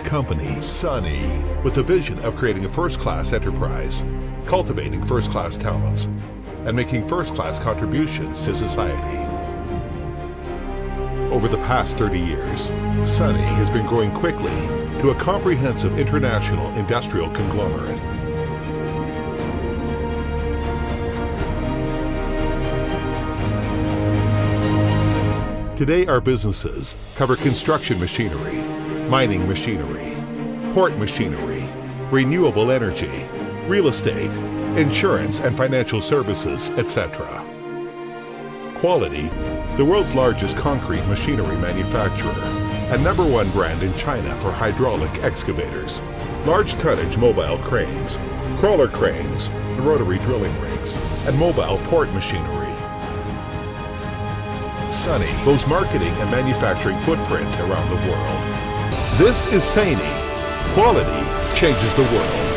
company, SANY, with the vision of creating a first-class enterprise, cultivating first-class talents, and making first-class contributions to society. Over the past 30 years, SANY has been growing quickly to a comprehensive international industrial conglomerate. Today, our businesses cover construction machinery, mining machinery, port machinery, renewable energy, real estate, insurance and financial services, etc. Quality, the world's largest concrete machinery manufacturer and #1 brand in China for hydraulic excavators, large tonnage mobile cranes, crawler cranes, and rotary drilling rigs, and mobile port machinery. SANY boasts marketing and manufacturing footprint around the world. This is SANY. Quality changes the world.